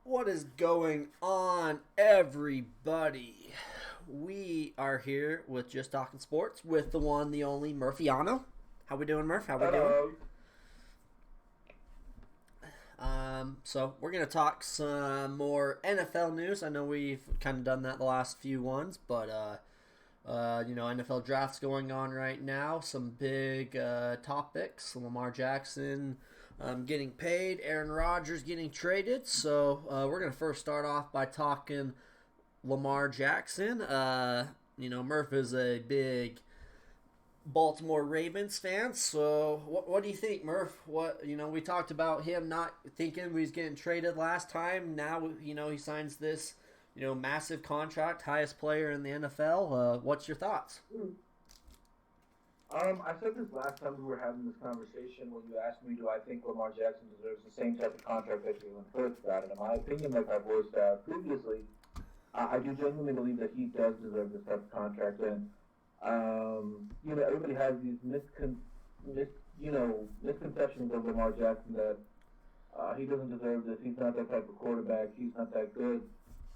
What is going on, everybody? We are here with Just Talking Sports with the one, the only Murphyano. How we doing, Murph? How we doing? Hello. So we're gonna talk some more NFL news. I know we've kind of done that the last few ones, but NFL drafts going on right now. Some big topics: Lamar Jackson getting paid, Aaron Rodgers getting traded. So we're gonna first start off by talking Lamar Jackson. Murph is a big Baltimore Ravens fan. So what do you think, Murph? We talked about him not thinking he was getting traded last time. Now he signs this massive contract, highest player in the NFL. What's your thoughts? I said this last time we were having this conversation when you asked me, do I think Lamar Jackson deserves the same type of contract that Jalen Hurts got? And in my opinion, like I voiced previously, I do genuinely believe that he does deserve this type of contract. And everybody has these misconceptions of Lamar Jackson that he doesn't deserve this. He's not that type of quarterback. He's not that good.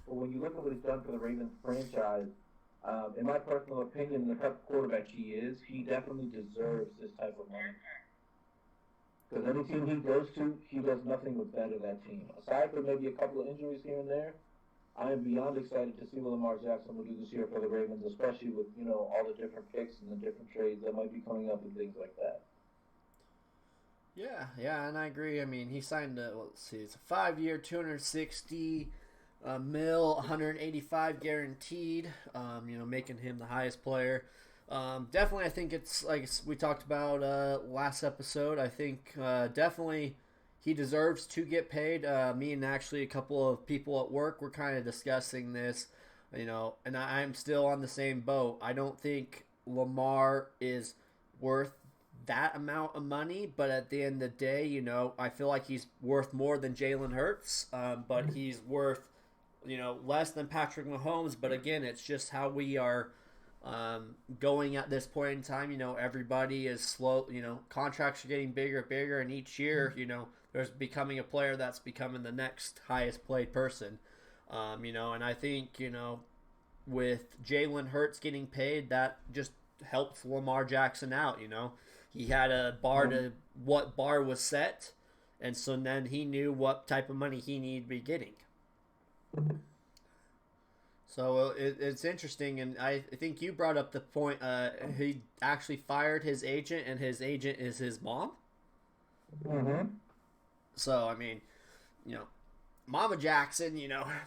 But when you look at what he's done for the Ravens franchise, in my personal opinion, the type of quarterback he is, he definitely deserves this type of money. Because any team he goes to, he does nothing but better that team. Aside from maybe a couple of injuries here and there, I am beyond excited to see what Lamar Jackson will do this year for the Ravens, especially with all the different picks and the different trades that might be coming up and things like that. Yeah, and I agree. I mean, he signed it's a 5 year, 260 mil, 185 guaranteed. Making him the highest player. Definitely, I think it's like we talked about last episode. I think definitely he deserves to get paid. Me and actually a couple of people at work were kind of discussing this. And I'm still on the same boat. I don't think Lamar is worth that amount of money, but at the end of the day, I feel like he's worth more than Jalen Hurts, but he's worth less than Patrick Mahomes. But again, it's just how we are going at this point in time. Everybody is slow. Contracts are getting bigger and bigger, and each year, there's becoming a player that's becoming the next highest played person. And I think with Jalen Hurts getting paid, that just helps Lamar Jackson out. He had a bar to what bar was set, and so then he knew what type of money he needed to be getting. So it's interesting, and I think you brought up the point. He actually fired his agent, and his agent is his mom. Mm-hmm. So I mean, Mama Jackson,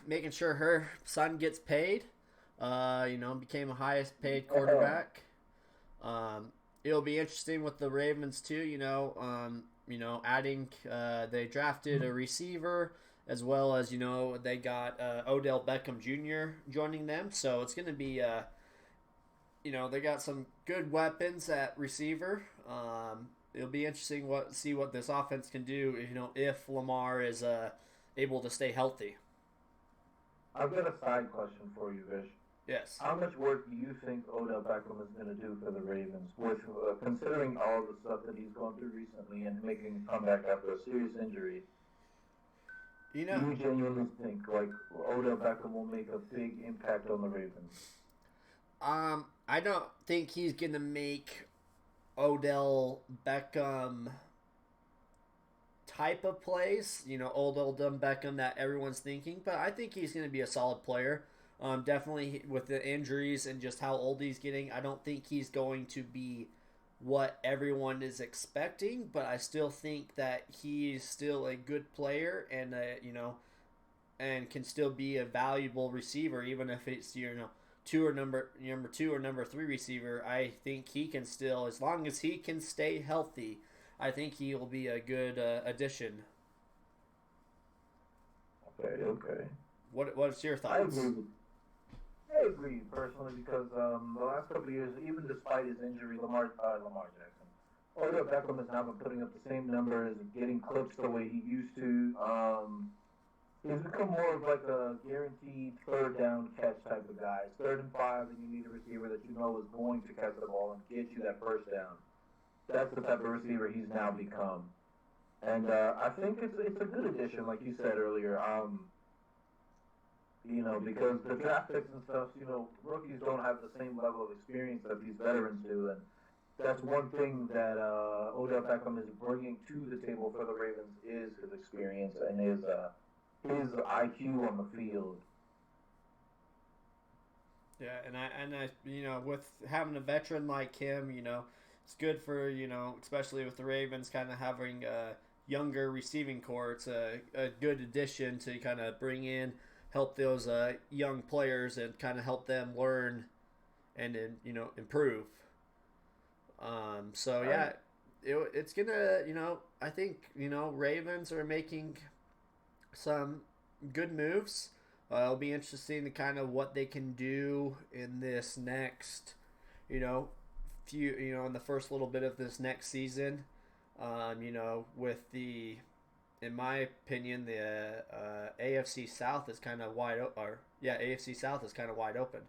making sure her son gets paid. Became the highest paid quarterback. It'll be interesting with the Ravens too. Adding they drafted a receiver as well as they got Odell Beckham Jr. joining them. So it's going to be they got some good weapons at receiver. It'll be interesting see what this offense can do. If Lamar is able to stay healthy. I've got a side question for you, Vish. Yes. How much work do you think Odell Beckham is going to do for the Ravens, with considering all the stuff that he's gone through recently and making a comeback after a serious injury? You Do know, you genuinely think like Odell Beckham will make a big impact on the Ravens? I don't think he's gonna make Odell Beckham type of plays. Old dumb Beckham that everyone's thinking, but I think he's gonna be a solid player. Definitely with the injuries and just how old he's getting, I don't think he's going to be what everyone is expecting, but I still think that he's still a good player and and can still be a valuable receiver, even if it's two or number two or number three receiver. I think he can still, as long as he can stay healthy, I think he will be a good addition. Okay, okay. What's your I thoughts? agree. I agree personally because the last couple of years, even despite his injury, Lamar Jackson, Odell Beckham has not been putting up the same numbers, getting clips the way he used to. He's become more of like a guaranteed third down catch type of guy. It's 3rd and 5, and you need a receiver that you know is going to catch the ball and get you that first down. That's the type of receiver he's now become. And I think it's a good addition, like you said earlier. because the draft picks and stuff, rookies don't have the same level of experience that these veterans do, and that's one thing that Odell Beckham is bringing to the table for the Ravens is his experience and his IQ on the field. Yeah, and I, with having a veteran like him, it's good for especially with the Ravens kind of having a younger receiving core. It's a good addition to kind of bring in, help those young players and kind of help them learn and improve. So yeah, it's gonna I think Ravens are making some good moves. It'll be interesting to kind of what they can do in this next, in the first little bit of this next season. With in my opinion, the AFC South is kind of wide open. AFC South is kind of wide open.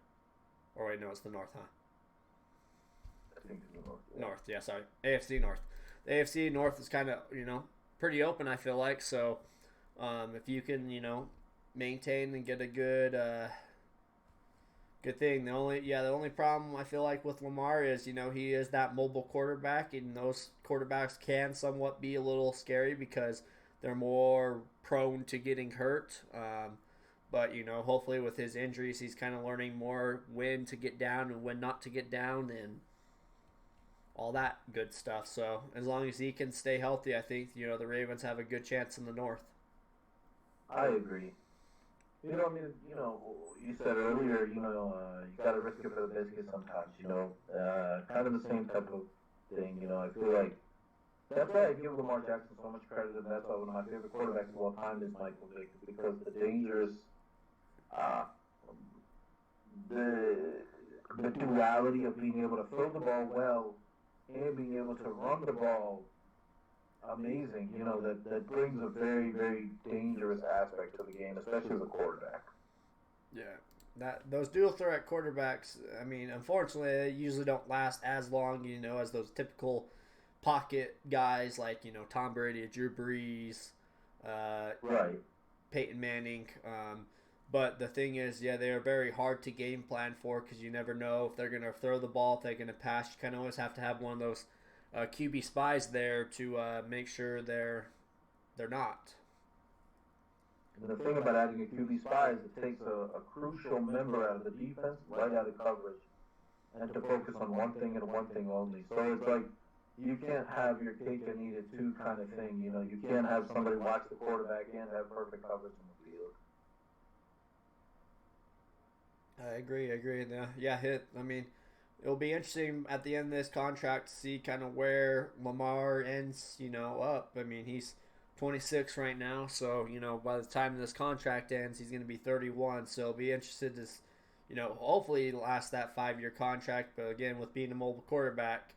Or wait, no, it's the North, huh? I think it's the North. Yeah. North, yeah, sorry. AFC North. The AFC North is kind of, pretty open, I feel like. So, if you can, maintain and get a good thing. The only problem I feel like with Lamar is, he is that mobile quarterback, and those quarterbacks can somewhat be a little scary because they're more prone to getting hurt. But, hopefully with his injuries, he's kind of learning more when to get down and when not to get down and all that good stuff. So as long as he can stay healthy, I think, the Ravens have a good chance in the North. I agree. You said earlier, you got to risk it for the biscuit sometimes, kind of the same type of thing, I feel like that's why I give Lamar Jackson so much credit, and that's why one of my favorite quarterbacks of all time is Michael Vick, because the dangerous, the duality of being able to throw the ball well and being able to run the ball amazing, that brings a very, very dangerous aspect to the game, especially as a quarterback. Yeah, those dual threat quarterbacks, I mean, unfortunately, they usually don't last as long, as those typical pocket guys like, Tom Brady, Drew Brees, right, Peyton Manning. But the thing is, they are very hard to game plan for because you never know if they're going to throw the ball, if they're going to pass. You kind of always have to have one of those QB spies there to make sure they're not. And the thing about adding a QB spy is it takes a crucial member out of the defense, right out of coverage, and to focus on one thing and one thing only. So it's like you can't have your cake and eat it too kind of thing. You can't have somebody watch the quarterback and have perfect coverage in the field. I agree. I mean, it'll be interesting at the end of this contract to see kind of where Lamar ends, up. I mean, he's 26 right now, so, by the time this contract ends, he's going to be 31. So it'll be interested to, hopefully last that 5-year contract. But again, with being a mobile quarterback,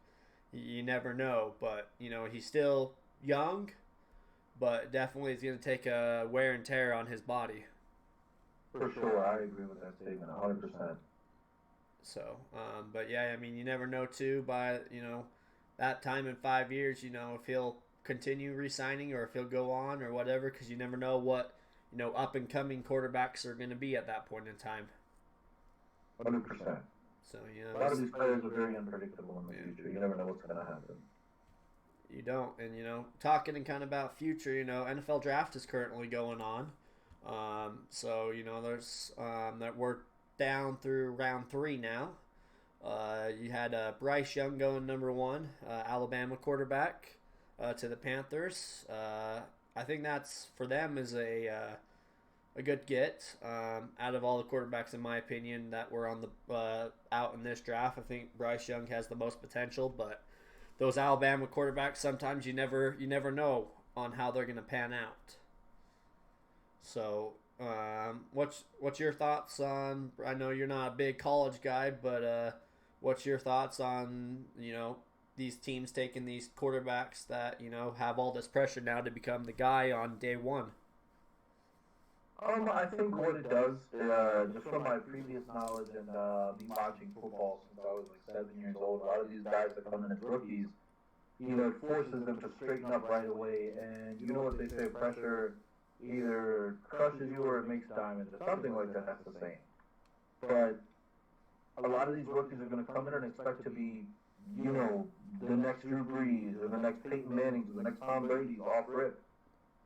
you never know. But, he's still young, but definitely is going to take a wear and tear on his body. For sure, I agree with that statement, 100%. So, but yeah, I mean, you never know too. By that time in 5 years, if he'll continue re-signing or if he'll go on or whatever, because you never know what up and coming quarterbacks are going to be at that point in time. 100%. So a lot of these players are very unpredictable in the future. You never know what's going to happen. You don't, and talking and kind of about future, NFL draft is currently going on. So there's that we're down through round 3 now. You had Bryce Young going number 1, Alabama quarterback, to the Panthers. I think that's for them is a good get. Out of all the quarterbacks, in my opinion, that were on the out in this draft, I think Bryce Young has the most potential. But those Alabama quarterbacks, sometimes you never know on how they're going to pan out. So, what's your thoughts on? I know you're not a big college guy, but what's your thoughts on these teams taking these quarterbacks that have all this pressure now to become the guy on day one? I think what it does, just from my previous knowledge and me watching football since I was like 7 years old, a lot of these guys that come in as rookies, it forces them to straighten up right away. And you know what they say, pressure either crushes crushes you or it makes diamonds or something like that. That's the saying. But a lot of these rookies are going to come in and expect to be, the next Drew Brees or the next Peyton Manning or the next Tom Brady off rip.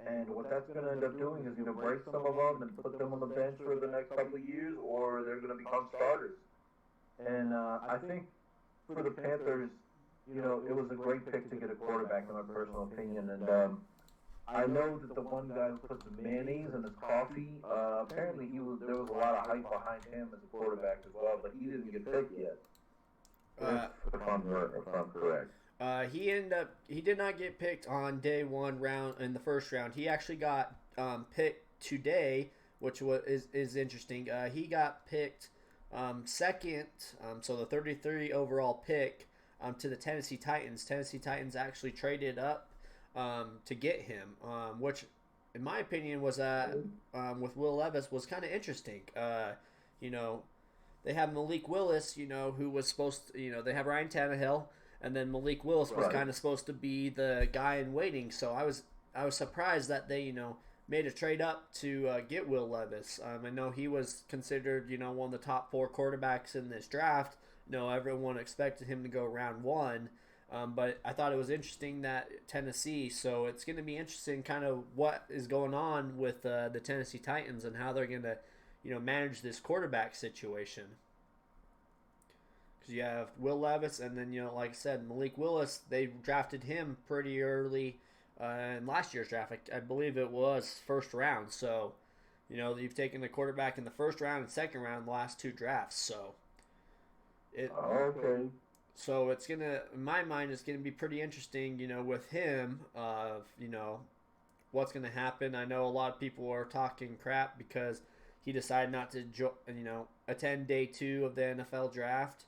And what that's going to end up doing is either break some of them and put them on the bench for the next couple of years, or they're going to become starters. And I think for the Panthers, it was a great pick to get a quarterback, in my personal opinion. And I know that the one guy who put the mayonnaise in his coffee, apparently there was a lot of hype behind him as a quarterback as well, but he didn't get picked yet. If I'm correct. He did not get picked on day one round in the first round. He actually got picked today, which is interesting. He got picked second, so the 33 overall pick to the Tennessee Titans. Tennessee Titans actually traded up to get him, which in my opinion was with Will Levis was kind of interesting. They have Malik Willis, who was supposed to, they have Ryan Tannehill, and then Malik Willis was kind of supposed to be the guy in waiting. So I was surprised that they, made a trade up to get Will Levis. I know he was considered, one of the top 4 quarterbacks in this draft. Everyone expected him to go round 1. But I thought it was interesting that Tennessee, so it's going to be interesting kind of what is going on with the Tennessee Titans and how they're going to, manage this quarterback situation. Because you have Will Levis and then, like I said, Malik Willis, they drafted him pretty early in last year's draft. I believe it was first round. So, you've taken the quarterback in the first round and second round the last 2 drafts. So, okay. So it's going to, in my mind, it's going to be pretty interesting, with him, what's going to happen. I know a lot of people are talking crap because he decided not to, attend day 2 of the NFL draft,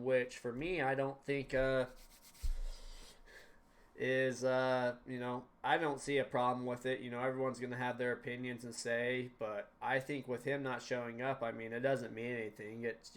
which for me, I don't think is, I don't see a problem with it. Everyone's going to have their opinions and say, but I think with him not showing up, it doesn't mean anything. It's,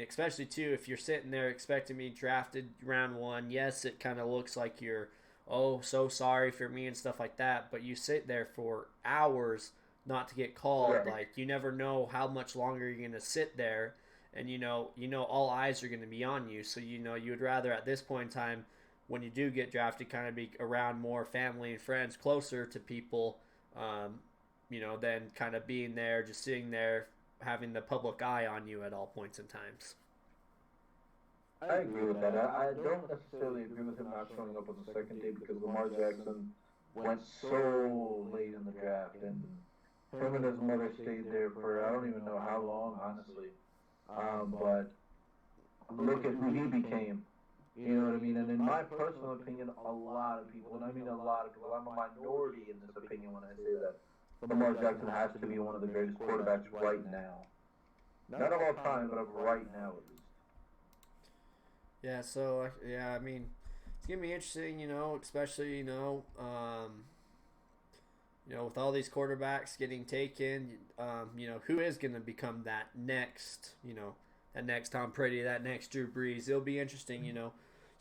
especially too, if you're sitting there expecting me drafted round 1, yes, it kind of looks like you're, so sorry for me and stuff like that, but you sit there for hours not to get called. Right. Like, you never know how much longer you're going to sit there, and all eyes are going to be on you. So, you would rather at this point in time, when you do get drafted, kind of be around more family and friends, closer to people, than kind of being there, just sitting there, having the public eye on you at all points and times. I agree with that. I don't necessarily agree with him not showing up on the second day because Lamar Jackson went so late in the draft, and him and his mother stayed there for I don't even know how long, honestly. But look at who he became. You know what I mean? And in my personal opinion, a lot of people, and I mean a lot of people, I'm a minority in this opinion when I say that Lamar Jackson has to be one of the greatest quarterbacks right now. Not of all time, but of right now at least. Yeah, so, it's going to be interesting, especially, with all these quarterbacks getting taken, who is going to become that next Tom Brady, that next Drew Brees. It'll be interesting,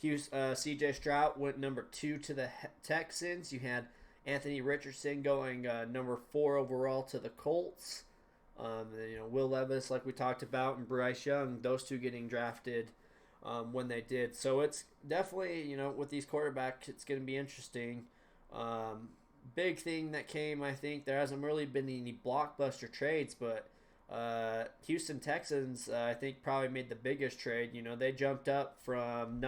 C.J. Stroud went number 2 to the Texans. You had Anthony Richardson going number 4 overall to the Colts. Will Levis, like we talked about, and Bryce Young, those 2 getting drafted when they did. So it's definitely, with these quarterbacks, it's going to be interesting. Big thing that came, I think, there hasn't really been any blockbuster trades, but Houston Texans, I think, probably made the biggest trade. They jumped up from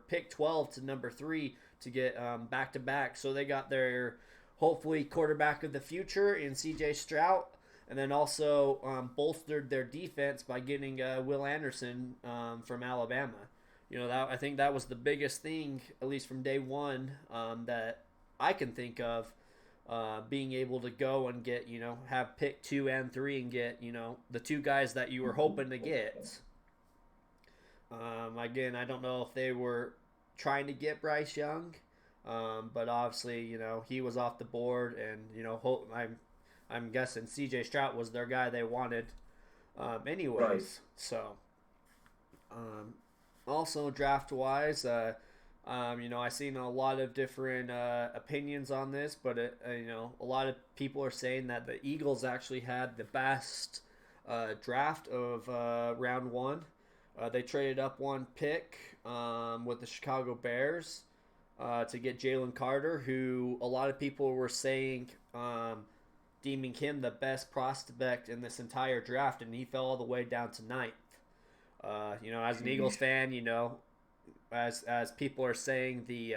pick 12 to number 3 to get back-to-back. So they got their, hopefully, quarterback of the future in C.J. Stroud, and then also bolstered their defense by getting Will Anderson from Alabama. I think that was the biggest thing, at least from day one, that I can think of, being able to go and get, have pick 2 and 3 and get, the 2 guys that you were hoping to get. Again, I don't know if they were trying to get Bryce Young, but obviously, he was off the board, and, I'm guessing C.J. Stroud was their guy they wanted anyways. Right. So, also draft-wise, I've seen a lot of different opinions on this, but a lot of people are saying that the Eagles actually had the best draft of round one. They traded up one pick with the Chicago Bears to get Jalen Carter, who a lot of people were saying, deeming him the best prospect in this entire draft, and he fell all the way down to ninth. As an Eagles fan, as people are saying, the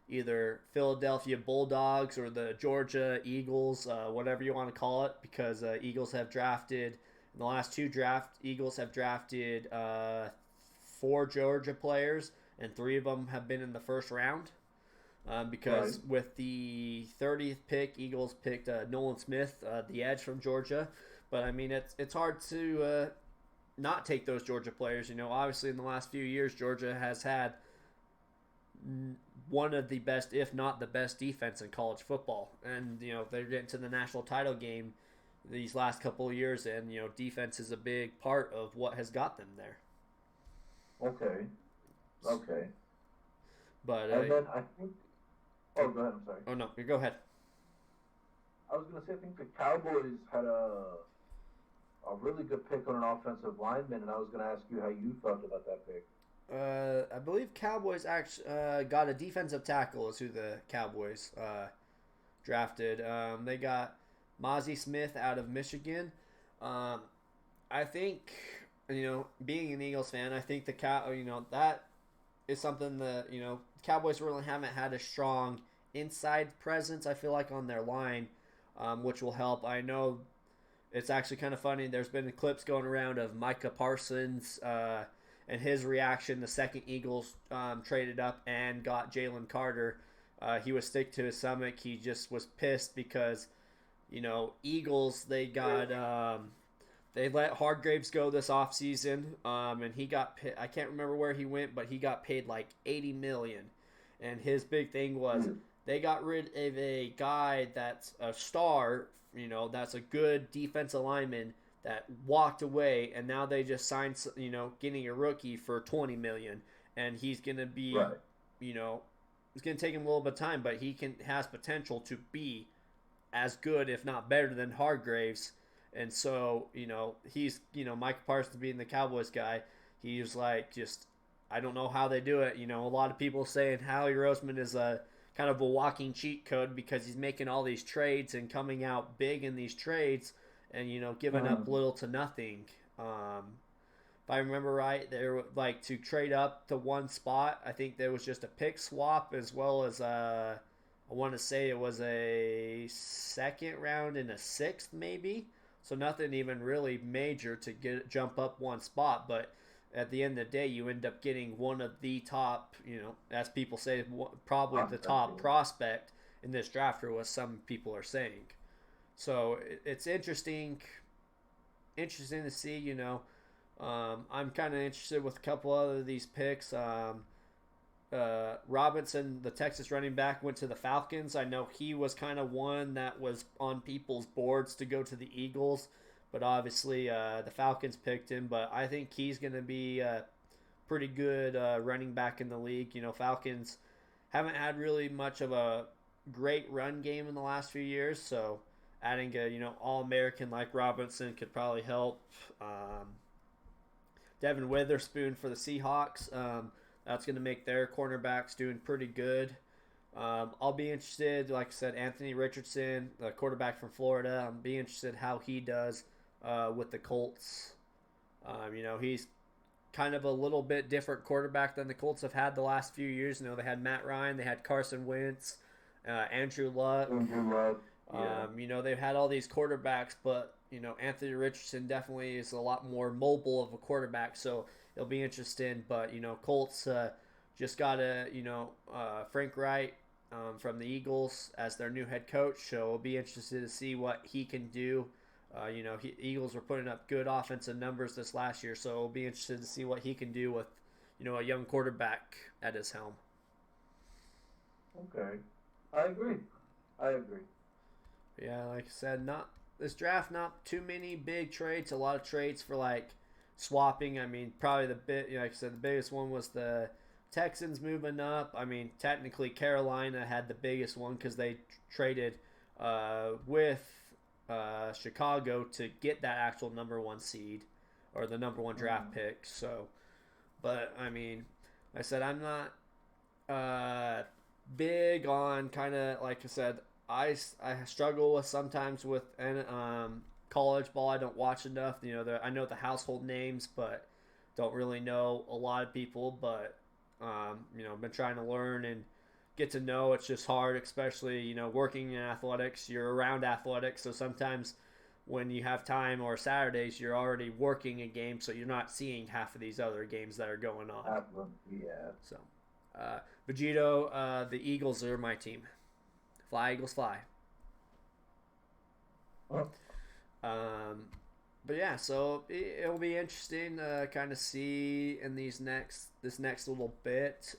either Philadelphia Bulldogs or the Georgia Eagles, whatever you want to call it, because Eagles have drafted in the last two drafts. Eagles have drafted 4 Georgia players, and 3 of them have been in the first round. Because with the 30th pick, Eagles picked Nolan Smith, the edge from Georgia. But I mean, it's hard to not take those Georgia players. Obviously in the last few years, Georgia has had one of the best, if not the best, defense in college football. And, they're getting to the national title game these last couple of years, and, defense is a big part of what has got them there. Okay. But and then I think... Oh, go ahead, I'm sorry. Oh, no, you go ahead. I was going to say, I think the Cowboys had a really good pick on an offensive lineman, and I was going to ask you how you felt about that pick. I believe Cowboys actually got a defensive tackle is who the Cowboys drafted. They got Mozzie Smith out of Michigan. I think, being an Eagles fan, I think that is something that, Cowboys really haven't had a strong inside presence, I feel like, on their line, which will help. I know it's actually kind of funny. There's been clips going around of Micah Parsons and his reaction the second Eagles traded up and got Jalen Carter. He was stick to his stomach. He just was pissed because, Eagles, they got they let Hargraves go this offseason, and he got I can't remember where he went, but he got paid like $80 million. And his big thing was they got rid of a guy that's a star, that's a good defensive lineman that walked away, and now they just signed, getting a rookie for $20 million, and he's gonna be, it's gonna take him a little bit of time, but he has potential to be as good, if not better, than Hargraves. And so, he's, Mike Parsons being the Cowboys guy, he was like, I don't know how they do it. A lot of people saying Howie Roseman is a kind of a walking cheat code because he's making all these trades and coming out big in these trades and, giving up little to nothing. If I remember right, they were like to trade up to one spot. I think there was just a pick swap as well as I want to say it was a second round and a sixth maybe. So nothing even really major to jump up one spot, but at the end of the day, you end up getting one of the top, as people say, probably the top prospect in this draft, or what some people are saying. So it's interesting to see. I'm kind of interested with a couple other of these picks. Robinson, the Texas running back, went to the Falcons. I know he was kind of one that was on people's boards to go to the Eagles, but obviously the Falcons picked him. But I think he's going to be a pretty good running back in the league. Falcons haven't had really much of a great run game in the last few years, so adding a All-American like Robinson could probably help. Devin Witherspoon for the Seahawks. That's going to make their cornerbacks doing pretty good. I'll be interested, like I said, Anthony Richardson, the quarterback from Florida. I'll be interested how he does with the Colts. He's kind of a little bit different quarterback than the Colts have had the last few years. They had Matt Ryan, they had Carson Wentz, Andrew Luck. Yeah. They've had all these quarterbacks, but, Anthony Richardson definitely is a lot more mobile of a quarterback, so it'll be interesting. But, Colts just got Frank Wright from the Eagles as their new head coach, so we'll be interested to see what he can do. Eagles were putting up good offensive numbers this last year, so we'll be interested to see what he can do with, a young quarterback at his helm. Okay. I agree. Yeah, like I said, this draft, not too many big trades. A lot of trades for, swapping. I mean, probably like I said, the biggest one was the Texans moving up. I mean, technically Carolina had the biggest one because they traded with Chicago to get that actual number one seed or the number one draft pick. So, but I mean, like I said, I'm not big on kind of like I said. I struggle with sometimes with college ball. I don't watch enough. I know the household names, but don't really know a lot of people. But I've been trying to learn and get to know. It's just hard, especially working in athletics. You're around athletics, so sometimes when you have time or Saturdays, you're already working a game, so you're not seeing half of these other games that are going on. Yeah. So, Vegito, the Eagles are my team. Fly, Eagles, fly. Oh. But yeah, so it'll be interesting to kind of see in this next little bit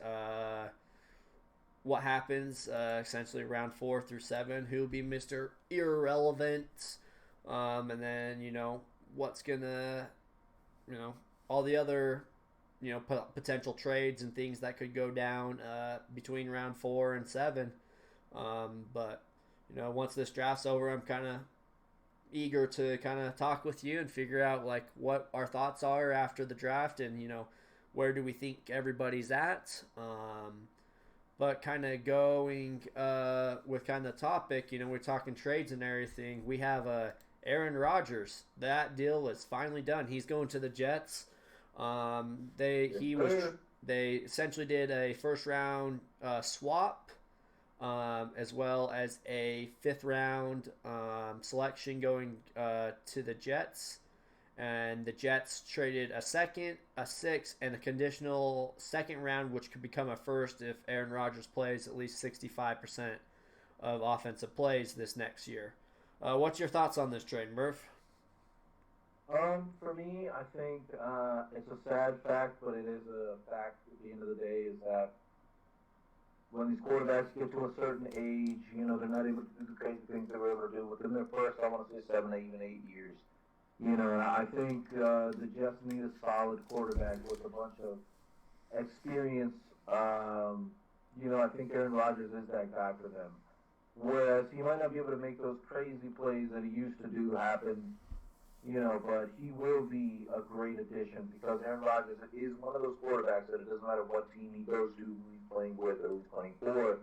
what happens essentially round 4 through 7. Who'll be Mr. Irrelevant, and then what's gonna all the other potential trades and things that could go down between round 4 and 7. But once this draft's over, I'm kind of eager to kind of talk with you and figure out like what our thoughts are after the draft and where do we think everybody's at. But kind of going with kind of the topic, we're talking trades and everything. We have Aaron Rodgers. That deal is finally done. He's going to the Jets. They essentially did a first round swap. As well as a 5th round selection going to the Jets. And the Jets traded a 2nd, a 6th, and a conditional 2nd round, which could become a 1st if Aaron Rodgers plays at least 65% of offensive plays this next year. What's your thoughts on this trade, Mirf? For me, I think it's a sad fact, but it is a fact at the end of the day is that when these quarterbacks get to a certain age, they're not able to do the crazy things they were able to do within their first, I want to say 7, even 8 years. And I think the Jets need a solid quarterback with a bunch of experience. I think Aaron Rodgers is that guy for them. Whereas he might not be able to make those crazy plays that he used to do happen, but he will be a great addition because Aaron Rodgers is one of those quarterbacks that it doesn't matter what team he goes to, who he's playing with, or who he's playing for,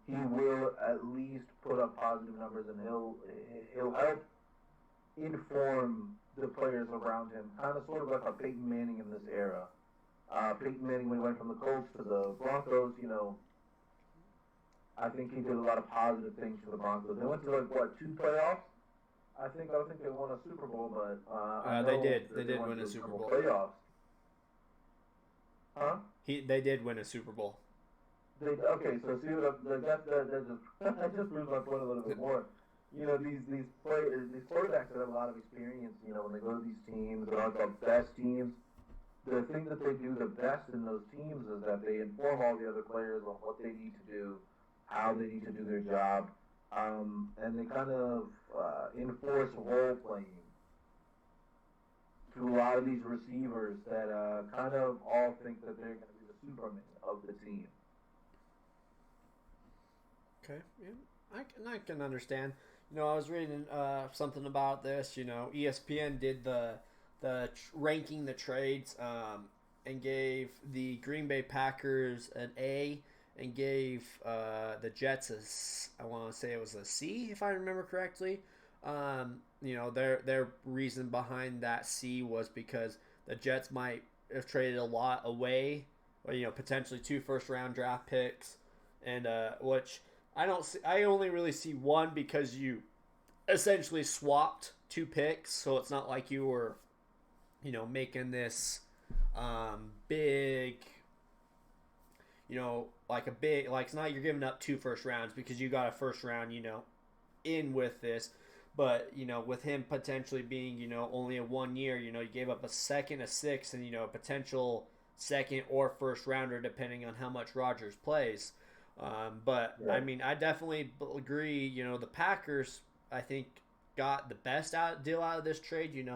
he will at least put up positive numbers and he'll help inform the players around him, kind of sort of like a Peyton Manning in this era. Peyton Manning, when he went from the Colts to the Broncos, I think he did a lot of positive things for the Broncos. They went to 2 playoffs. I don't think they won a Super Bowl, but they did. They did win a Super Bowl. Playoffs. Huh? They did win a Super Bowl. Okay, so see that just proves my point a little bit more. These quarterbacks that have a lot of experience. When they go to these teams, they're not the best teams. The thing that they do the best in those teams is that they inform all the other players on what they need to do, how they need to do their job. And they kind of enforce role playing to a lot of these receivers that kind of all think that they're going to be the Superman of the team. Okay, yeah, I can understand. I was reading something about this. ESPN did the ranking the trades and gave the Green Bay Packers an A. And gave the Jets I want to say it was a C, if I remember correctly. Their reason behind that C was because the Jets might have traded a lot away, or, potentially 2 first-round draft picks, and which I don't see. I only really see one because you essentially swapped 2 picks, so it's not like you were, making this big. It's not you're giving up 2 first rounds because you got a first round, in with this. But, with him potentially being, only a 1 year, you gave up a 2nd, a 6th, and, a potential 2nd or first rounder depending on how much Rodgers plays. But, yeah. I mean, I definitely agree, the Packers, I think, got the best deal out of this trade.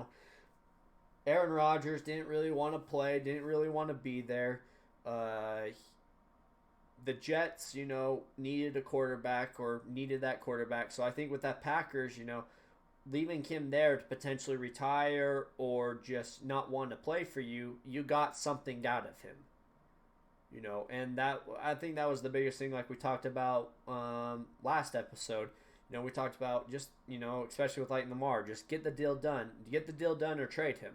Aaron Rodgers didn't really want to play, didn't really want to be there. the Jets, needed a quarterback or needed that quarterback. So I think with that Packers, leaving him there to potentially retire or just not want to play for you, you got something out of him. And that I think that was the biggest thing, like we talked about last episode. We talked about just, especially with Lamar, just get the deal done. Get the deal done or trade him.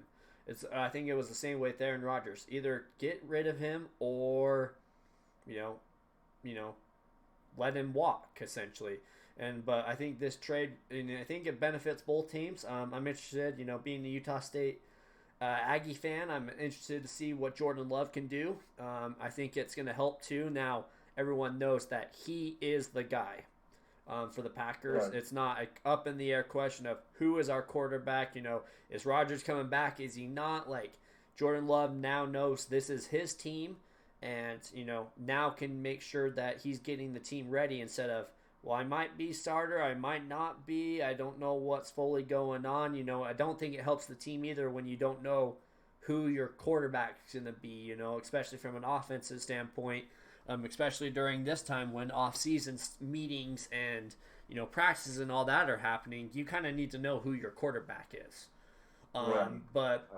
I think it was the same way with Aaron Rodgers. Either get rid of him or, let him walk, essentially. But I think this trade, and I think it benefits both teams. I'm interested, being the Utah State Aggie fan, I'm interested to see what Jordan Love can do. I think it's going to help too. Now, everyone knows that he is the guy for the Packers. Right. It's not an up in the air question of who is our quarterback. Is Rodgers coming back? Is he not? Jordan Love now knows this is his team, and now can make sure that he's getting the team ready instead of, well, I might be starter, I might not be, I don't know what's fully going on. I don't think it helps the team either when you don't know who your quarterback's going to be, especially from an offensive standpoint, especially during this time when off-season meetings and, practices and all that are happening. You kind of need to know who your quarterback is. Right. But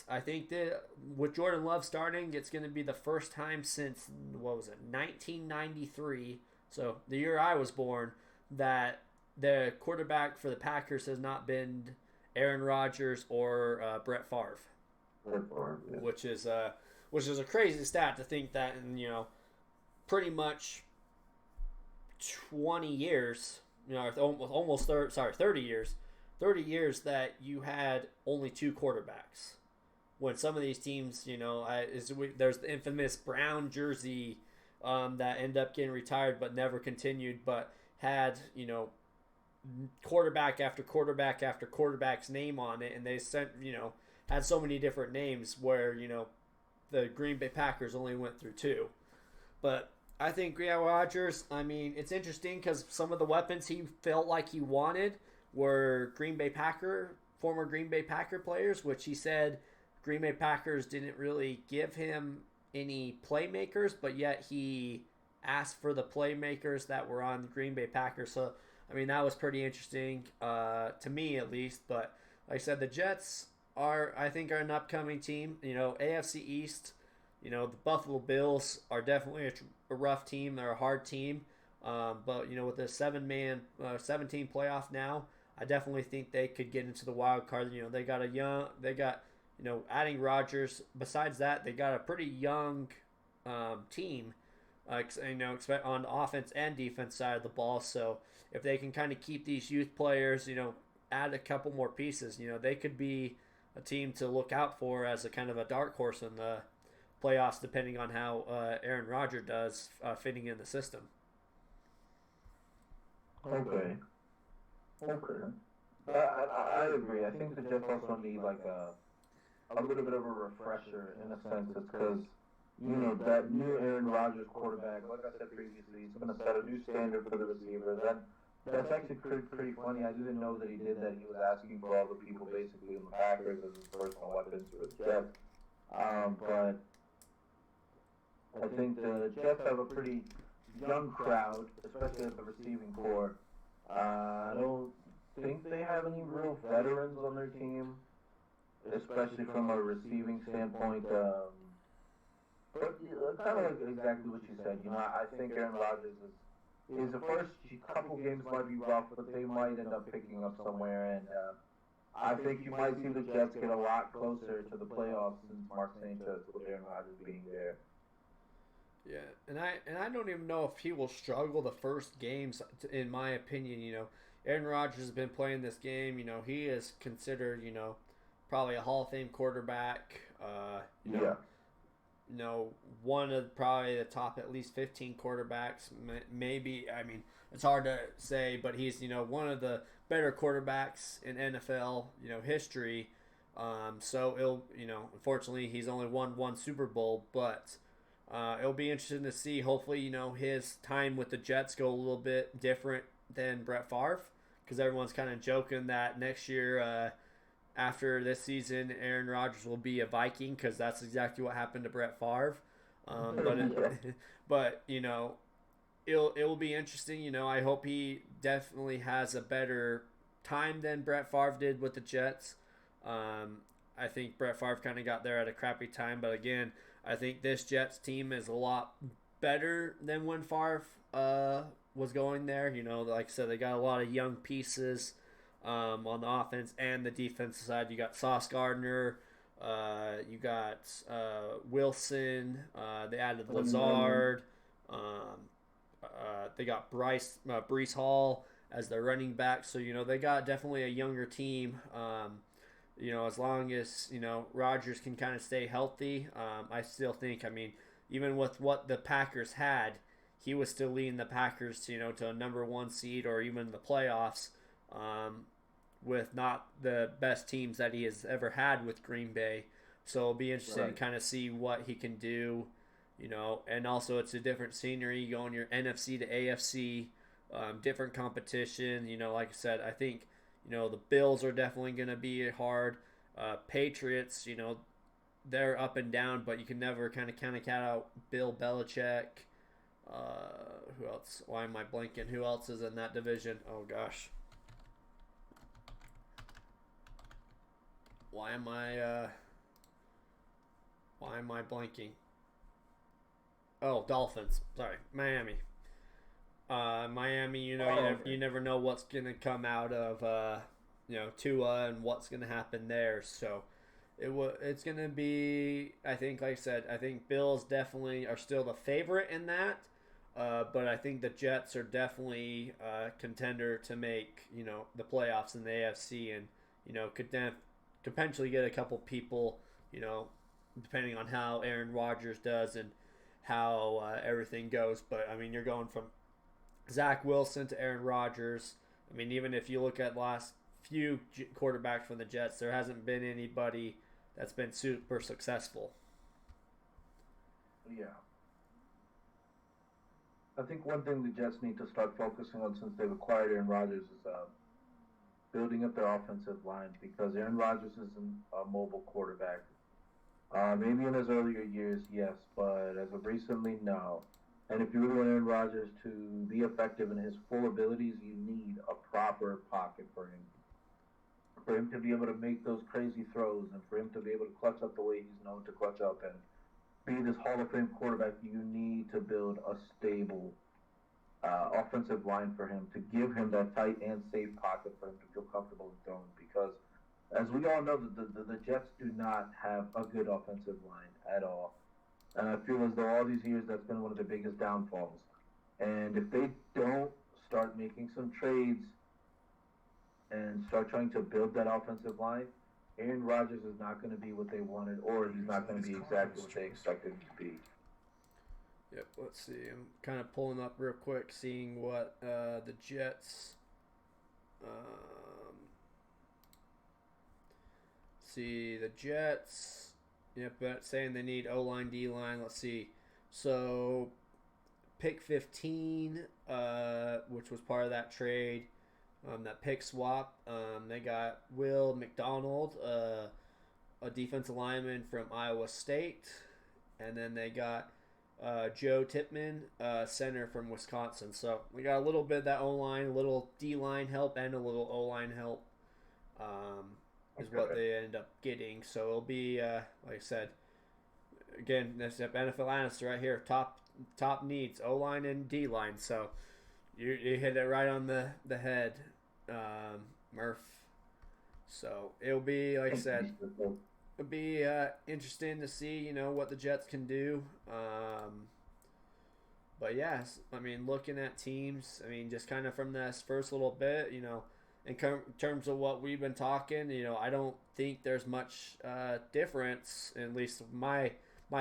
I think that with Jordan Love starting, it's going to be the first time since, 1993, so the year I was born, that the quarterback for the Packers has not been Aaron Rodgers or Brett Favre. Yeah. Which is a crazy stat to think that in pretty much 20 years, almost 30 years. 30 years that you had only two quarterbacks. When some of these teams, there's the infamous brown jersey that ended up getting retired but never continued, but had, quarterback after quarterback after quarterback's name on it, and they had so many different names where, the Green Bay Packers only went through two. But I think Rodgers, it's interesting because some of the weapons he felt like he wanted were former Green Bay Packer players, which he said Green Bay Packers didn't really give him any playmakers, but yet he asked for the playmakers that were on the Green Bay Packers. So, that was pretty interesting to me at least. But like I said, the Jets are an upcoming team. AFC East, the Buffalo Bills are definitely a rough team. They're a hard team. But, with the 7-team playoff now, I definitely think they could get into the wild card. They got adding Rodgers. Besides that, they got a pretty young team, on the offense and defense side of the ball. So if they can kind of keep these youth players, add a couple more pieces, they could be a team to look out for as a kind of a dark horse in the playoffs, depending on how Aaron Rodgers does fitting in the system. Okay. I agree. I think the Jets also need a little bit of a refresher in a sense. It's because, that new Aaron Rodgers quarterback, like I said previously, he's going to set a new standard for the receivers. That's actually pretty funny. I didn't know that he did that. He was asking for all the people basically in the Packers as his personal weapons for the Jets. But I think the Jets have a pretty young crowd, especially at the receiving corps. I don't think they have any real veterans on their team, especially from a receiving standpoint. But kind of exactly what you said. I think Aaron Rodgers is the first couple games might be rough, but they might end up picking up somewhere. And I think you might see the Jets get a lot closer to the playoffs since Mark Sanchez with Aaron Rodgers being there. Yeah, and I don't even know if he will struggle the first games. In my opinion, Aaron Rodgers has been playing this game. He is considered, probably a Hall of Fame quarterback. One of probably the top at least 15 quarterbacks. Maybe, it's hard to say, but he's, one of the better quarterbacks in NFL, history. So it'll, unfortunately, he's only won one Super Bowl, but it'll be interesting to see. Hopefully, his time with the Jets go a little bit different than Brett Favre, because everyone's kind of joking that next year, after this season, Aaron Rodgers will be a Viking, because that's exactly what happened to Brett Favre. But but it will be interesting. I hope he definitely has a better time than Brett Favre did with the Jets. I think Brett Favre kind of got there at a crappy time, but again, I think this Jets team is a lot better than when Favre was going there. Like I said, they got a lot of young pieces on the offense and the defensive side. You got Sauce Gardner, you got Wilson. They added Lazard. They got Breece Hall as their running back. So they got definitely a younger team. As long as Rodgers can kind of stay healthy, I still think. I mean, even with what the Packers had, he was still leading the Packers to a number one seed or even the playoffs. With not the best teams that he has ever had with Green Bay. So it'll be interesting to kind of see what he can do, and also it's a different scenery going your NFC to AFC, different competition. Like I said, I think, the Bills are definitely going to be hard. Patriots, they're up and down, but you can never kind of count out Bill Belichick. Who else? Why am I blanking? Who else is in that division? Oh, gosh. Why am I blanking? Oh, Dolphins. Sorry, Miami. Miami. You never know what's gonna come out of Tua and what's gonna happen there. So it's gonna be. I think, like I said, I think Bills definitely are still the favorite in that. But I think the Jets are definitely a contender to make the playoffs in the AFC and could potentially get a couple people, depending on how Aaron Rodgers does and how everything goes. But, I mean, you're going from Zach Wilson to Aaron Rodgers. I mean, even if you look at the last few quarterbacks from the Jets, there hasn't been anybody that's been super successful. Yeah. I think one thing the Jets need to start focusing on since they've acquired Aaron Rodgers is building up their offensive line, because Aaron Rodgers isn't a mobile quarterback. Maybe in his earlier years, yes, but as of recently, no. And if you really want Aaron Rodgers to be effective in his full abilities, you need a proper pocket for him. For him to be able to make those crazy throws and for him to be able to clutch up the way he's known to clutch up and be this Hall of Fame quarterback, you need to build a stable offensive line for him, to give him that tight and safe pocket for him to feel comfortable in throwing. Because, as we all know, the Jets do not have a good offensive line at all. And I feel as though all these years that's been one of the biggest downfalls. And if they don't start making some trades and start trying to build that offensive line, Aaron Rodgers is not going to be what they wanted, or he's not going to be exactly what they expected him to be. Yep, let's see. I'm kind of pulling up real quick, seeing what the Jets. See, the Jets. Yep, but saying they need O-line, D-line. Let's see. So, pick 15, which was part of that trade, that pick swap. They got Will McDonald, a defensive lineman from Iowa State, and then they got Joe Tippmann, center from Wisconsin. So we got a little bit of that O-line, a little D-line help, and a little O-line help is what they end up getting. So it'll be, like I said, again, that's NFL analyst right here. Top needs, O-line and D-line. So you hit it right on the head, Mirf. So it'll be, like I said, it'll be interesting to see, what the Jets can do. But yes, I mean, looking at teams, I mean, just kind of from this first little bit, in terms of what we've been talking, I don't think there's much difference, at least my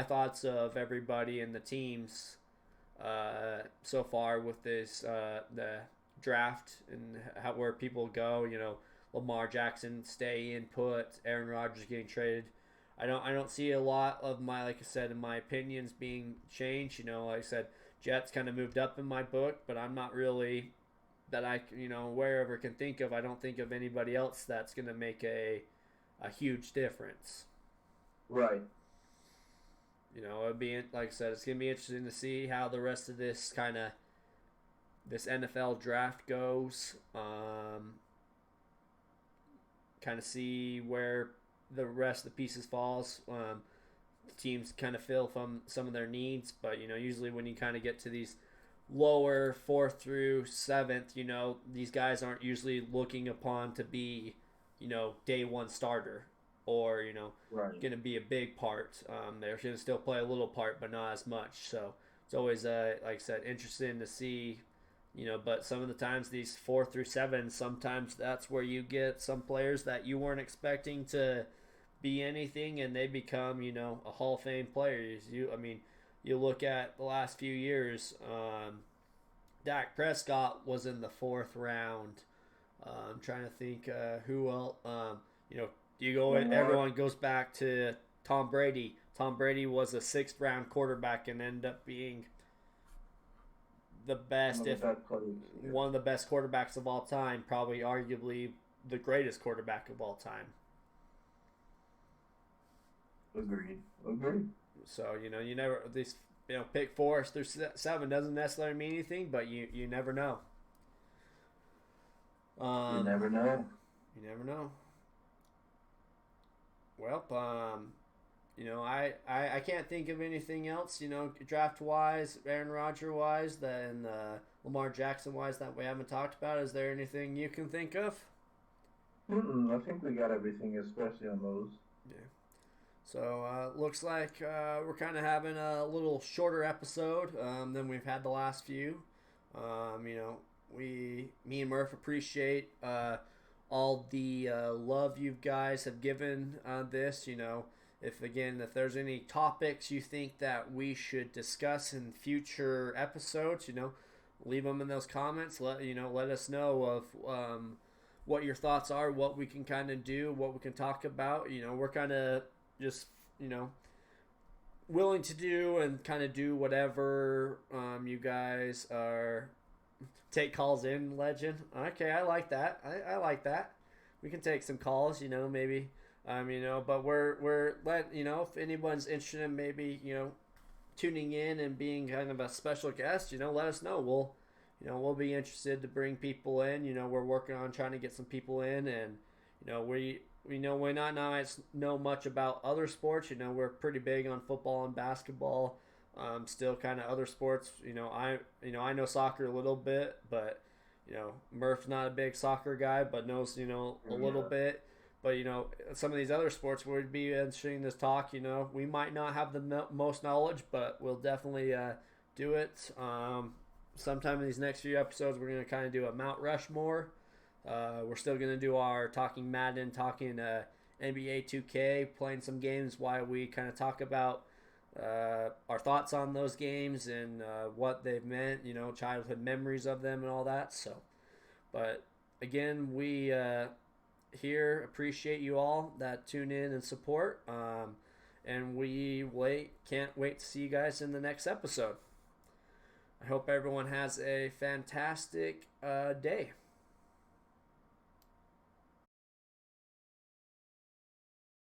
thoughts of everybody and the teams so far with this the draft and where people go. Lamar Jackson stay in put, Aaron Rodgers getting traded. I don't see a lot of like I said, in my opinions being changed. Like I said, Jets kind of moved up in my book, but I'm not really that I wherever can think of. I don't think of anybody else that's going to make a huge difference. Right. it'd be, like I said, it's gonna be interesting to see how the rest of this NFL draft goes. Kind of see where the rest of the pieces falls. Teams kind of fill from some of their needs, but usually when you kind of get to these lower 4th through 7th, these guys aren't usually looking upon to be, day one starter or Right. going to be a big part. They're going to still play a little part, but not as much. So it's always, like I said, interesting to see. But some of the times these 4 through 7, sometimes that's where you get some players that you weren't expecting to be anything, and they become, a Hall of Fame player. You look at the last few years. Dak Prescott was in the 4th round. I'm trying to think who else. You go in, everyone goes back to Tom Brady. Tom Brady was a 6th round quarterback and ended up being the best, one of the best quarterbacks of all time, probably arguably the greatest quarterback of all time. Agreed. So you never these pick 4 through 7 doesn't necessarily mean anything, but you never know. You never know. You never know. Well, I can't think of anything else, draft wise, Aaron Rodgers wise, and Lamar Jackson wise that we haven't talked about. Is there anything you can think of? I think we got everything, especially on those. Yeah. So looks like we're kind of having a little shorter episode than we've had the last few. Me and Mirf appreciate all the love you guys have given this. If there's any topics you think that we should discuss in future episodes, leave them in those comments. Let us know of what your thoughts are, what we can kind of do, what we can talk about. We're kind of just willing to do and kind of do whatever you guys are. Take calls in, legend. Okay, I like that. I like that. We can take some calls, maybe. But we're if anyone's interested in maybe, tuning in and being kind of a special guest, let us know. We'll be interested to bring people in. We're working on trying to get some people in, and we not know much about other sports. We're pretty big on football and basketball. Still kind of other sports. I know soccer a little bit, but Mirf's not a big soccer guy, but knows a little bit. But some of these other sports would be interesting to talk. We might not have the most knowledge, but we'll definitely do it. Sometime in these next few episodes, we're gonna kind of do a Mount Rushmore. We're still gonna do our talking Madden, talking NBA 2K, playing some games while we kind of talk about our thoughts on those games and what they've meant, childhood memories of them and all that. So, but again, we here appreciate you all that tune in and support, and we can't wait to see you guys in the next episode. I hope everyone has a fantastic day.